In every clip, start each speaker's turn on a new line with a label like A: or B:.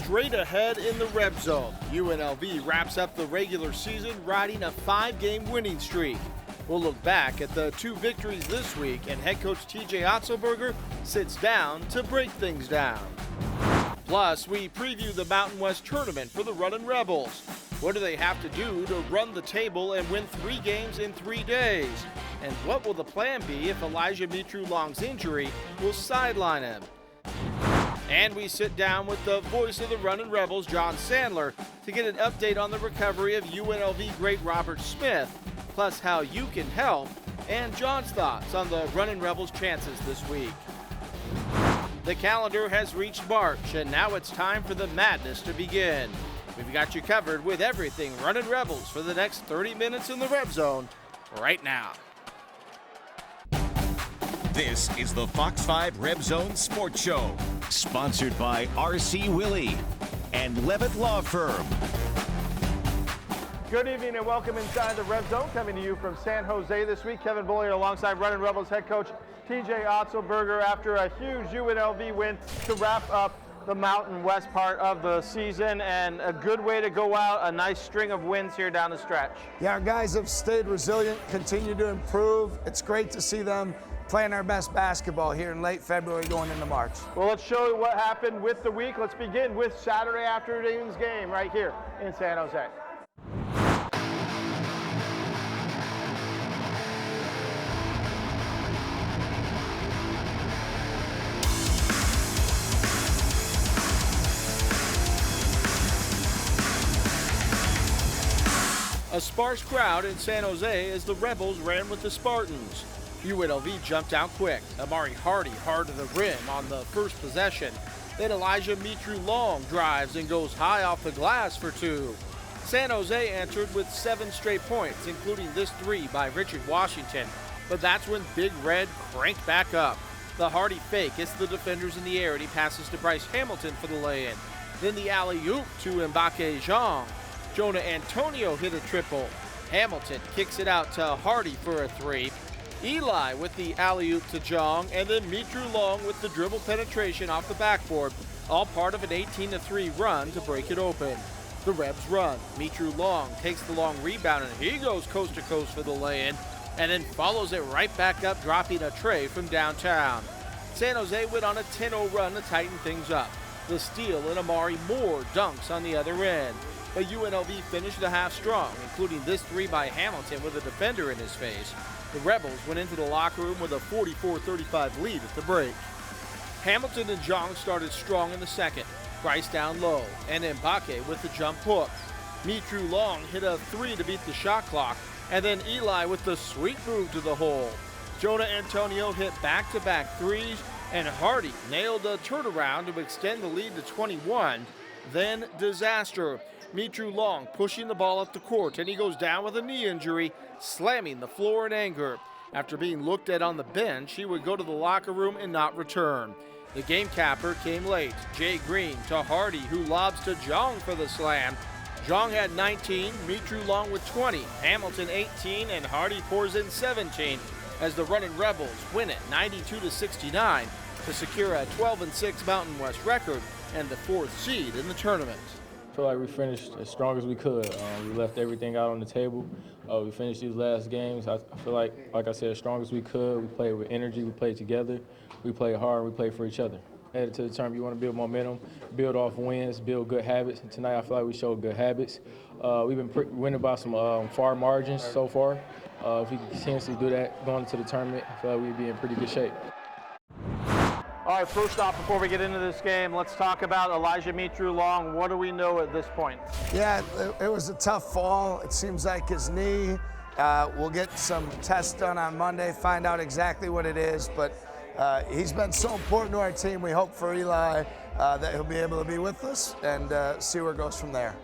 A: Straight ahead in the Red Zone, UNLV wraps up the regular season riding a 5-game winning streak. We'll look back at the 2 victories this week, and head coach TJ Otzelberger sits down to break things down. Plus, we preview the Mountain West tournament for the Runnin Rebels. What do they have to do to run the table and win 3 games in 3 days? And what will the plan be if Elijah Mitru-Long's injury will sideline him? And we sit down with the voice of the Runnin Rebels, Jon Sandler, to get an update on the recovery of UNLV great Robert Smith, plus how you can help, and Jon's thoughts on the Runnin Rebels' chances this week. The calendar has reached March, and now it's time for the madness to begin. We've got you covered with everything Runnin Rebels for the next 30 minutes in the Red Zone right now.
B: This is the Fox 5 RebZone Sports Show, sponsored by R.C. Willey and Levitt Law Firm.
C: Good evening and welcome inside the Red Zone, coming to you from San Jose this week. Kevin Bullier alongside Runnin Rebels head coach TJ Otzelberger after a huge UNLV win to wrap up the Mountain West part of the season, and a good way to go out, a nice string of wins here down the stretch.
D: Yeah, our guys have stayed resilient, continue to improve. It's great to see them playing our best basketball here in late February going into March.
C: Well, let's show you what happened with the week. Let's begin with Saturday afternoon's game right here in San Jose.
A: A sparse crowd in San Jose as the Rebels ran with the Spartans. UNLV jumped out quick. Amari Hardy hard to the rim on the first possession. Then Elijah Mitru-Long drives and goes high off the glass for 2. San Jose answered with 7 straight points, including this 3 by Richard Washington. But that's when Big Red cranked back up. The Hardy fake hits the defenders in the air, and he passes to Bryce Hamilton for the lay-in. Then the alley-oop to Mbake Jean. Jonah Antonio hit a triple. Hamilton kicks it out to Hardy for a 3. Eli with the alley-oop to Jong, and then Mitru-Long with the dribble penetration off the backboard, all part of an 18-3 run to break it open. The Rebs run. Mitru-Long takes the long rebound, and he goes coast to coast for the lay-in, and then follows it right back up, dropping a tray from downtown. San Jose went on a 10-0 run to tighten things up. The steal and Amari Moore dunks on the other end. But UNLV finished the half strong, including this 3 by Hamilton with a defender in his face. The Rebels went into the locker room with a 44-35 lead at the break. Hamilton and Jong started strong in the second. Bryce down low, and Mbake with the jump hook. Mitru-Long hit a 3 to beat the shot clock, and then Eli with the sweet move to the hole. Jonah Antonio hit back-to-back 3s, and Hardy nailed a turnaround to extend the lead to 21. Then disaster. Mitru-Long pushing the ball up the court, and he goes down with a knee injury, slamming the floor in anger. After being looked at on the bench, he would go to the locker room and not return. The game capper came late. Jay Green to Hardy, who lobs to Jong for the slam. Jong had 19, Mitru-Long with 20, Hamilton 18, and Hardy pours in 17 as the Runnin Rebels win it 92-69 to secure a 12-6 Mountain West record and the 4th seed in the tournament.
E: I feel like we finished as strong as we could. We left everything out on the table. We finished these last games. I feel like I said, as strong as we could. We played with energy. We played together. We played hard. We played for each other. Headed to the tournament, you want to build momentum, build off wins, build good habits. And tonight, I feel like we showed good habits. We've been winning by some far margins so far. If we can continuously do that going into the tournament, I feel like we'd be in pretty good shape.
C: All right, first off, before we get into this game, let's talk about Elijah Mitru-Long. What do we know at this point?
D: Yeah, it was a tough fall. It seems like his knee. We'll get some tests done on Monday, find out exactly what it is. But he's been so important to our team. We hope for Eli that he'll be able to be with us and see where it goes from there.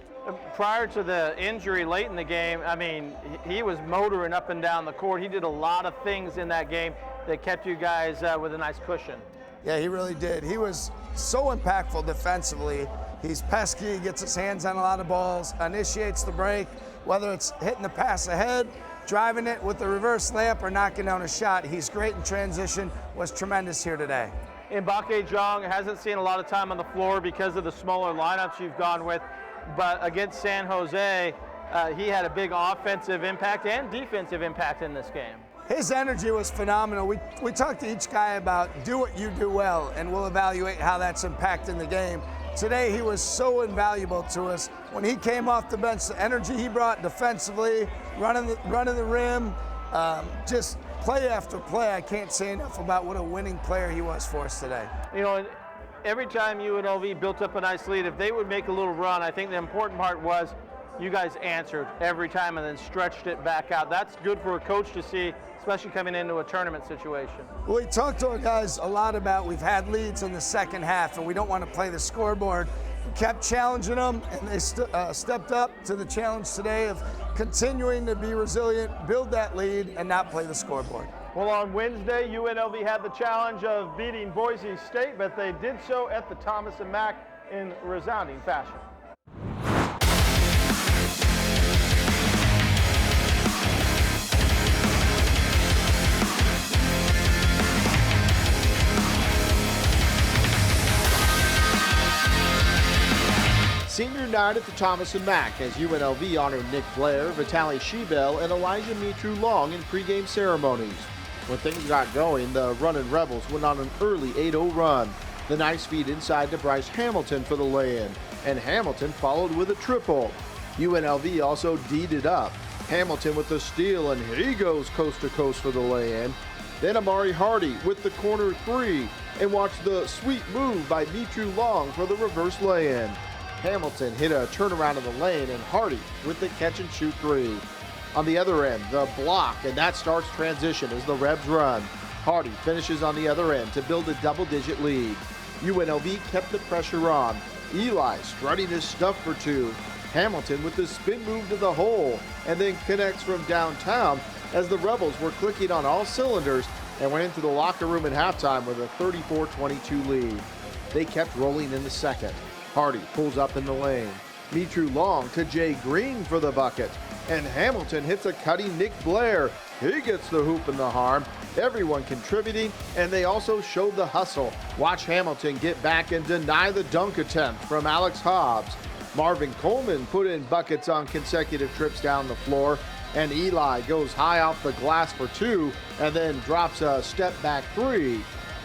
C: Prior to the injury late in the game, I mean, he was motoring up and down the court. He did a lot of things in that game that kept you guys with a nice cushion.
D: Yeah, he really did. He was so impactful defensively. He's pesky, gets his hands on a lot of balls, initiates the break, whether it's hitting the pass ahead, driving it with the reverse layup, or knocking down a shot. He's great in transition, was tremendous here today.
C: Mbake Jong hasn't seen a lot of time on the floor because of the smaller lineups you've gone with, but against San Jose, he had a big offensive impact and defensive impact in this game.
D: His energy was phenomenal. We talked to each guy about do what you do well, and we'll evaluate how that's impacting the game. Today, he was so invaluable to us. When he came off the bench, the energy he brought defensively, running the rim, just play after play. I can't say enough about what a winning player he was for us today.
C: You know, every time UNLV built up a nice lead, if they would make a little run, I think the important part was you guys answered every time and then stretched it back out. That's good for a coach to see, especially coming into a tournament situation.
D: Well, we talked to our guys a lot about we've had leads in the second half and we don't want to play the scoreboard. We kept challenging them, and they stepped up to the challenge today of continuing to be resilient, build that lead, and not play the scoreboard.
C: Well, on Wednesday, UNLV had the challenge of beating Boise State, but they did so at the Thomas & Mack in resounding fashion.
A: Senior night at the Thomas & Mack as UNLV honored Nick Blair, Vitaly Shebel, and Elijah Mitru Long in pregame ceremonies. When things got going, the Runnin Rebels went on an early 8-0 run. The nice feed inside to Bryce Hamilton for the lay-in, and Hamilton followed with a triple. UNLV also D'd it up. Hamilton with the steal, and he goes coast to coast for the lay-in. Then Amari Hardy with the corner three, and watch the sweet move by Mitru Long for the reverse lay-in. Hamilton hit a turnaround in the lane, and Hardy with the catch-and-shoot three. On the other end, the block, and that starts transition as the Rebs run. Hardy finishes on the other end to build a double-digit lead. UNLV kept the pressure on. Eli strutting his stuff for two. Hamilton with the spin move to the hole, and then connects from downtown as the Rebels were clicking on all cylinders and went into the locker room at halftime with a 34-22 lead. They kept rolling in the second. Hardy pulls up in the lane. Mitru Long to Jay Green for the bucket. And Hamilton hits a cutting Nick Blair. He gets the hoop and the harm. Everyone contributing, and they also showed the hustle. Watch Hamilton get back and deny the dunk attempt from Alex Hobbs. Marvin Coleman put in buckets on consecutive trips down the floor. And Eli goes high off the glass for two and then drops a step back three.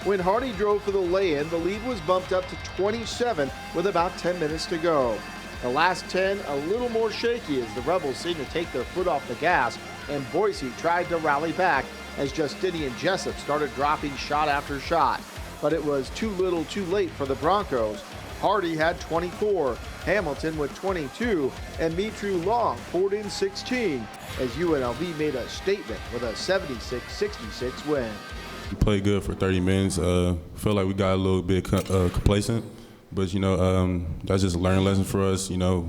A: When Hardy drove for the lay-in, the lead was bumped up to 27 with about 10 minutes to go. The last 10 a little more shaky as the Rebels seemed to take their foot off the gas, and Boise tried to rally back as Justinian Jessup started dropping shot after shot. But it was too little too late for the Broncos. Hardy had 24, Hamilton with 22, and Mitru Long poured in 16 as UNLV made a statement with a 76-66 win.
F: We played good for 30 minutes. Felt like we got a little bit complacent, but that's just a learning lesson for us. We know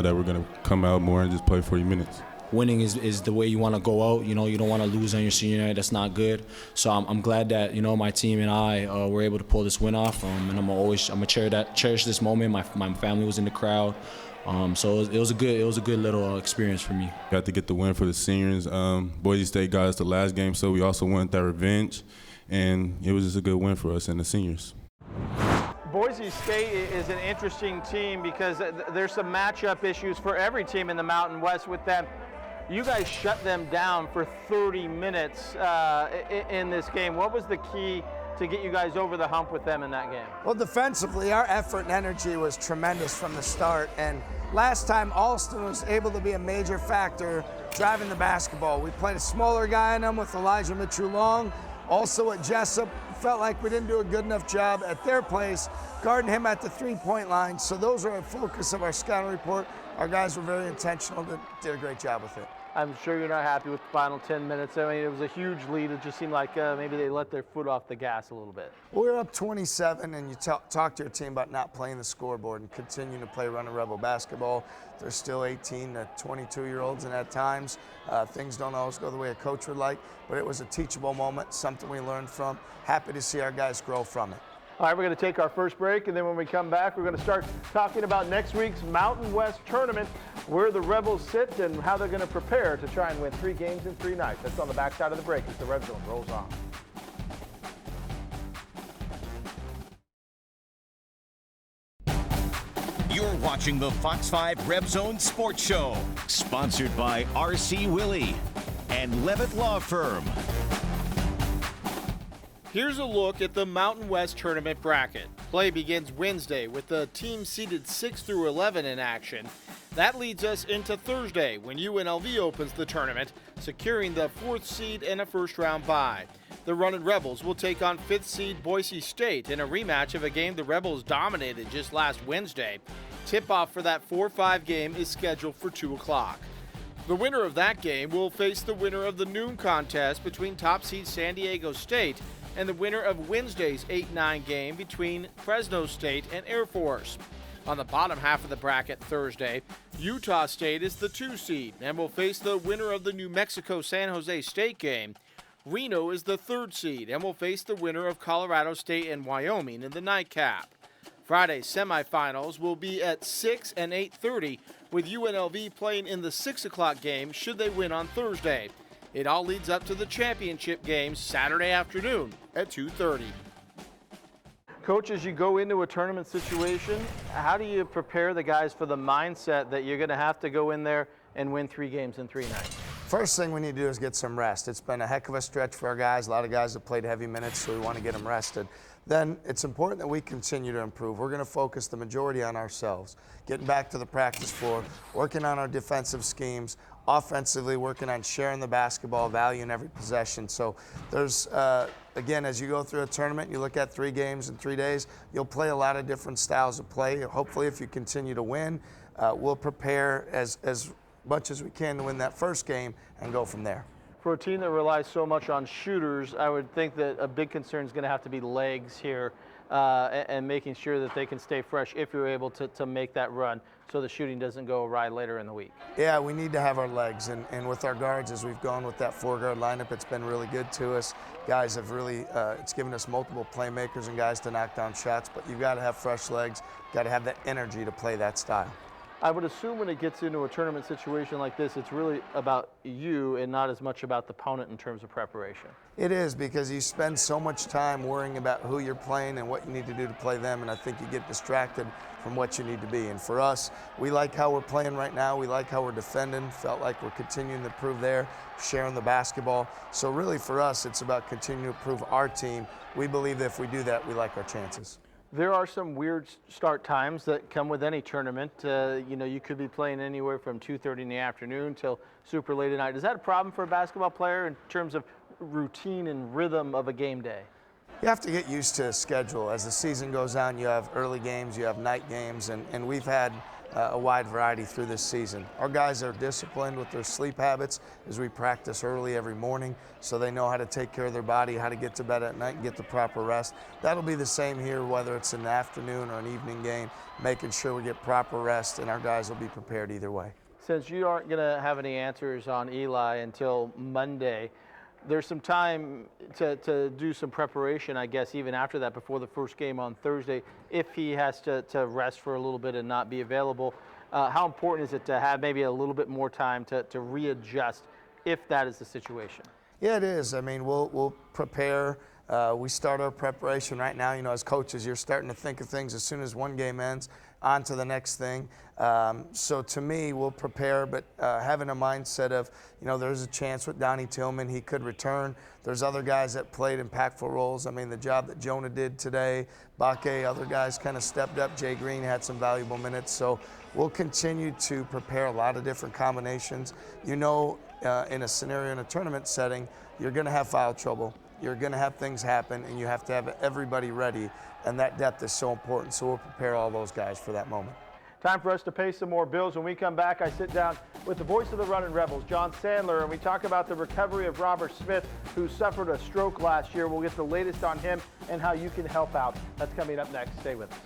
F: that we're gonna come out more and just play 40 minutes.
G: Winning is the way you want to go out. You don't want to lose on your senior night. That's not good. So I'm glad that my team and I were able to pull this win off. And I'm gonna cherish this moment. My family was in the crowd. So it was a good little experience for me.
F: Got to get the win for the seniors. Boise State got us the last game, so we also wanted that revenge, and it was just a good win for us and the seniors.
C: Boise State is an interesting team because there's some matchup issues for every team in the Mountain West with them. You guys shut them down for 30 minutes in this game. What was the key to get you guys over the hump with them in that game?
D: Well, defensively, our effort and energy was tremendous from the start, and last time Alston was able to be a major factor driving the basketball. We played a smaller guy on them with Elijah Mitru Long. Also at Jessup, felt like we didn't do a good enough job at their place guarding him at the three-point line. So those are a focus of our scouting report. Our guys were very intentional, did a great job with it.
C: I'm sure you're not happy with the final 10 minutes. I mean, it was a huge lead. It just seemed like maybe they let their foot off the gas a little bit.
D: We were up 27, and you talk to your team about not playing the scoreboard and continuing to play Runnin Rebel basketball. They're still 18 to 22-year-olds, and at times things don't always go the way a coach would like, but it was a teachable moment, something we learned from. Happy to see our guys grow from it.
C: All right, we're going to take our first break, and then when we come back, we're going to start talking about next week's Mountain West tournament, where the Rebels sit and how they're going to prepare to try and win 3 games in 3 nights. That's on the backside of the break as the RebZone rolls on.
B: You're watching the Fox 5 RebZone Sports Show, sponsored by R.C. Willey and Levitt Law Firm.
A: Here's a look at the Mountain West Tournament bracket. Play begins Wednesday with the teams seeded 6 through 11 in action. That leads us into Thursday when UNLV opens the tournament, securing the 4th seed and a first-round bye. The Runnin Rebels will take on 5th seed Boise State in a rematch of a game the Rebels dominated just last Wednesday. Tip-off for that 4-5 game is scheduled for 2 o'clock. The winner of that game will face the winner of the noon contest between top seed San Diego State and the winner of Wednesday's 8-9 game between Fresno State and Air Force. On the bottom half of the bracket Thursday, Utah State is the 2 seed and will face the winner of the New Mexico-San Jose State game. Reno is the 3rd seed and will face the winner of Colorado State and Wyoming in the nightcap. Friday's semifinals will be at 6 and 8:30, with UNLV playing in the 6 o'clock game should they win on Thursday. It all leads up to the championship game Saturday afternoon at 2:30.
C: Coach, as you go into a tournament situation, how do you prepare the guys for the mindset that you're going to have to go in there and win 3 games in 3 nights?
D: First thing we need to do is get some rest. It's been a heck of a stretch for our guys. A lot of guys have played heavy minutes, so we want to get them rested. Then it's important that we continue to improve. We're going to focus the majority on ourselves, getting back to the practice floor, working on our defensive schemes, offensively working on sharing the basketball, value in every possession. So there's, again, as you go through a tournament, you look at 3 games in 3 days, you'll play a lot of different styles of play. Hopefully, if you continue to win, we'll prepare as much as we can to win that first game and go from there.
C: For a team that relies so much on shooters, I would think that a big concern is going to have to be legs here and making sure that they can stay fresh if you're able to make that run so the shooting doesn't go awry later in the week.
D: Yeah, we need to have our legs, and with our guards, as we've gone with that 4-guard lineup, it's been really good to us. Guys have really, it's given us multiple playmakers and guys to knock down shots, but you've got to have fresh legs, got to have that energy to play that style.
C: I would assume when it gets into a tournament situation like this, it's really about you and not as much about the opponent in terms of preparation.
D: It is, because you spend so much time worrying about who you're playing and what you need to do to play them, and I think you get distracted from what you need to be. And for us, we like how we're playing right now. We like how we're defending. Felt like we're continuing to improve there, sharing the basketball. So really for us, it's about continuing to improve our team. We believe that if we do that, we like our chances.
C: There are some weird start times that come with any tournament. You could be playing anywhere from 2:30 in the afternoon till super late at night. Is that a problem for a basketball player in terms of routine and rhythm of a game day?
D: You have to get used to a schedule. As the season goes on, you have early games, you have night games, and we've had a wide variety through this season. Our guys are disciplined with their sleep habits as we practice early every morning, so they know how to take care of their body, how to get to bed at night and get the proper rest. That'll be the same here, whether it's an afternoon or an evening game, making sure we get proper rest, and our guys will be prepared either way.
C: Since you aren't going to have any answers on Eli until Monday, there's some time to do some preparation, I guess, even after that, before the first game on Thursday, if he has to rest for a little bit and not be available. How important is it to have maybe a little bit more time to readjust if that is the situation?
D: Yeah, it is. I mean, we'll prepare. We start our preparation right now. As coaches, you're starting to think of things as soon as one game ends, on to the next thing. So to me, we'll prepare, but having a mindset of, there's a chance with Donnie Tillman, he could return. There's other guys that played impactful roles. I mean, the job that Jonah did today, Bakke, other guys kind of stepped up. Jay Green had some valuable minutes. So we'll continue to prepare a lot of different combinations. In a scenario in a tournament setting, you're going to have foul trouble. You're going to have things happen, and you have to have everybody ready, and that depth is so important. So we'll prepare all those guys for that moment.
C: Time for us to pay some more bills. When we come back, I sit down with the voice of the Runnin Rebels, Jon Sandler, and we talk about the recovery of Robert Smith, who suffered a stroke last year. We'll get the latest on him and how you can help out. That's coming up next. Stay with us.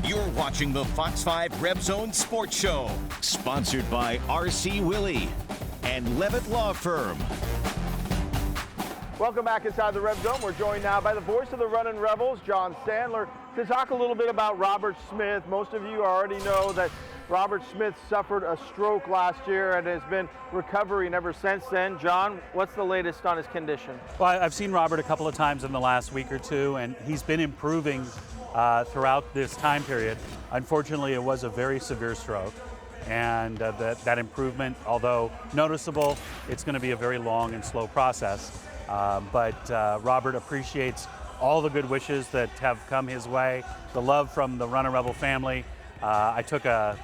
B: You're watching the Fox 5 RebZone Sports Show, sponsored by R.C. Willey and Levitt Law Firm.
C: Welcome back inside the RebZone. We're joined now by the voice of the Runnin Rebels, Jon Sandler, to talk a little bit about Robert Smith. Most of you already know that Robert Smith suffered a stroke last year and has been recovering ever since then. Jon, what's the latest on his condition?
H: Well, I've seen Robert a couple of times in the last week or two, and he's been improving throughout this time period. Unfortunately, it was a very severe stroke, and that improvement, although noticeable, it's going to be a very long and slow process. But Robert appreciates all the good wishes that have come his way, the love from the Runnin Rebel family. I took an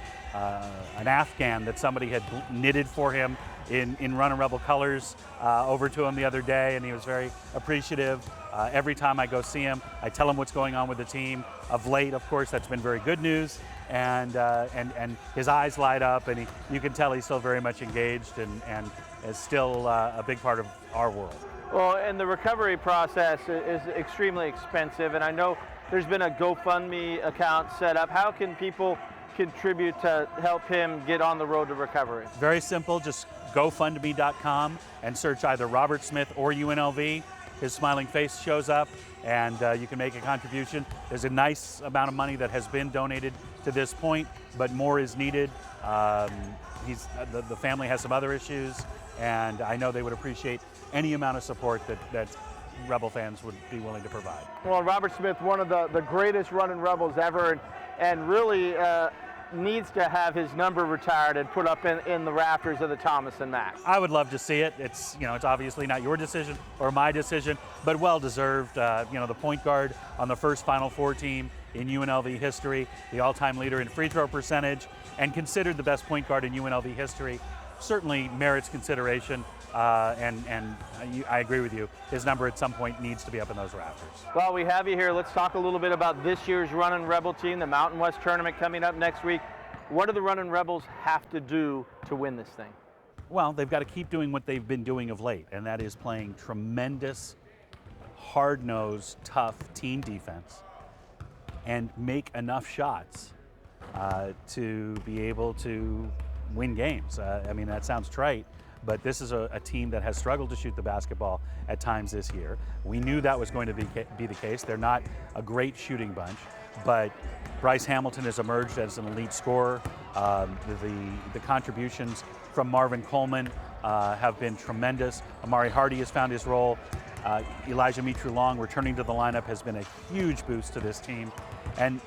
H: Afghan that somebody had knitted for him in Runnin Rebel colors over to him the other day, and he was very appreciative. Every time I go see him, I tell him what's going on with the team. Of late, of course, that's been very good news, and his eyes light up, and you can tell he's still very much engaged and is still a big part of our world.
C: Well, and the recovery process is extremely expensive, and I know there's been a GoFundMe account set up. How can people contribute to help him get on the road to recovery?
H: Very simple, just GoFundMe.com and search either Robert Smith or UNLV. His smiling face shows up, and you can make a contribution. There's a nice amount of money that has been donated to this point, but more is needed. The family has some other issues, and I know they would appreciate any amount of support that Rebel fans would be willing to provide.
C: Well, Robert Smith, one of the greatest Runnin Rebels ever, and really needs to have his number retired and put up in the rafters of the Thomas and Mack.
H: I would love to see it. It's obviously not your decision or my decision, but well deserved. The point guard on the first Final Four team in UNLV history, the all-time leader in free throw percentage, and considered the best point guard in UNLV history, certainly merits consideration. I agree with you. His number at some point needs to be up in those rafters.
C: Well, we have you here. Let's talk a little bit about this year's Runnin Rebel team, the Mountain West tournament coming up next week. What do the Runnin Rebels have to do to win this thing?
H: Well, they've got to keep doing what they've been doing of late, and that is playing tremendous, hard-nosed, tough team defense and make enough shots to be able to win games. That sounds trite, but this is a team that has struggled to shoot the basketball at times this year. We knew that was going to be the case. They're not a great shooting bunch, but Bryce Hamilton has emerged as an elite scorer. The contributions from Marvin Coleman have been tremendous. Amari Hardy has found his role. Elijah Mitru-Long returning to the lineup has been a huge boost to this team. And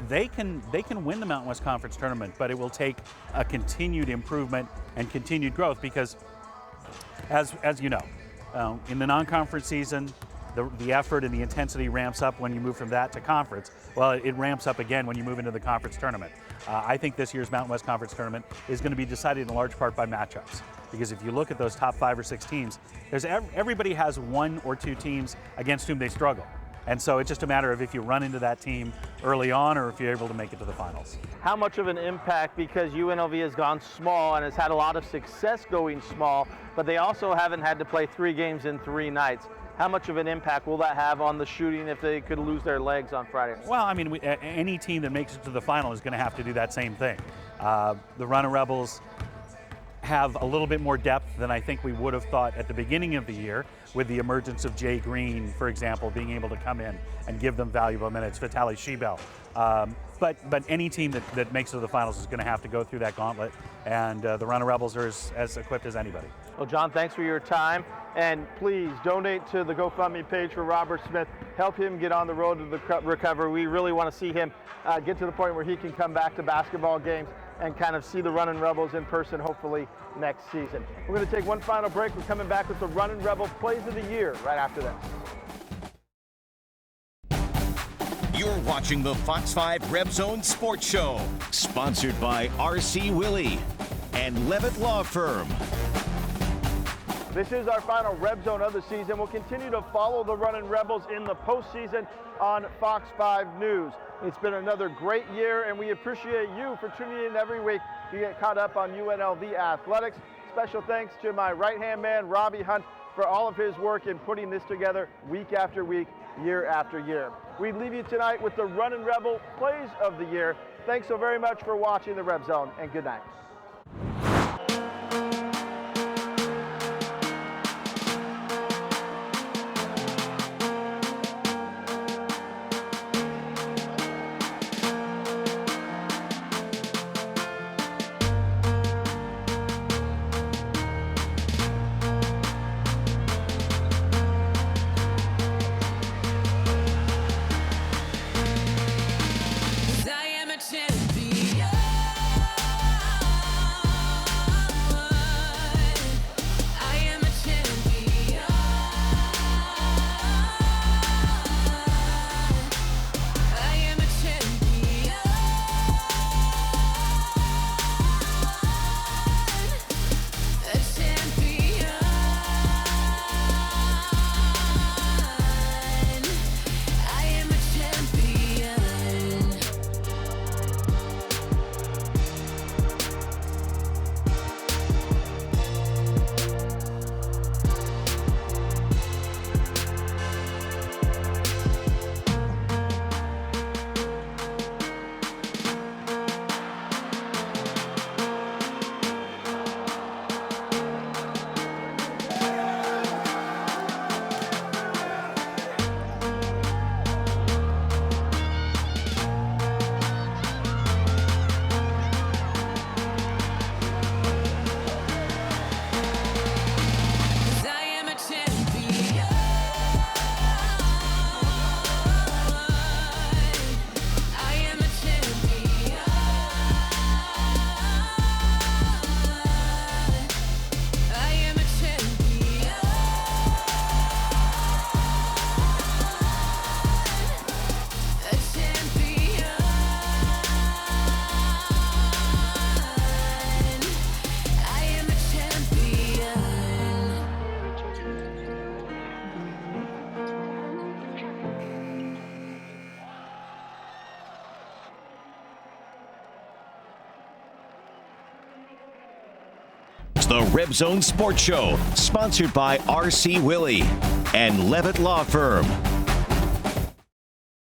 H: they can win the Mountain West Conference tournament, but it will take a continued improvement and continued growth because, as you know, in the non-conference season, the effort and the intensity ramps up when you move from that to conference. Well, it ramps up again when you move into the conference tournament. I think this year's Mountain West Conference tournament is going to be decided in large part by matchups, because if you look at those top 5 or 6 teams, everybody has 1 or 2 teams against whom they struggle. And so it's just a matter of if you run into that team early on or if you're able to make it to the finals.
C: How much of an impact, because UNLV has gone small and has had a lot of success going small, but they also haven't had to play 3 games in 3 nights. How much of an impact will that have on the shooting if they could lose their legs on Friday?
H: Well, any team that makes it to the final is going to have to do that same thing. The Runnin Rebels have a little bit more depth than I think we would have thought at the beginning of the year, with the emergence of Jay Green, for example, being able to come in and give them valuable minutes, Vitaly Shebel. But any team that makes it to the finals is going to have to go through that gauntlet, and the Runnin Rebels are as equipped as anybody.
C: Well, Jon, thanks for your time, and please donate to the GoFundMe page for Robert Smith. Help him get on the road to the recovery. We really want to see him get to the point where he can come back to basketball games and kind of see the Runnin Rebels in person, hopefully next season. We're going to take one final break. We're coming back with the Runnin Rebel Plays of the Year right after this.
B: You're watching the Fox 5 RebZone Sports Show, sponsored by R.C. Willey and Levitt Law Firm.
C: This is our final RebZone of the season. We'll continue to follow the Runnin Rebels in the postseason on Fox 5 News. It's been another great year, and we appreciate you for tuning in every week to get caught up on UNLV athletics. Special thanks to my right-hand man, Robbie Hunt, for all of his work in putting this together week after week, year after year. We leave you tonight with the Runnin Rebel Plays of the Year. Thanks so very much for watching the RebZone, and good night.
B: the RebZone Sports Show, sponsored by R.C. Willey and Levitt Law Firm.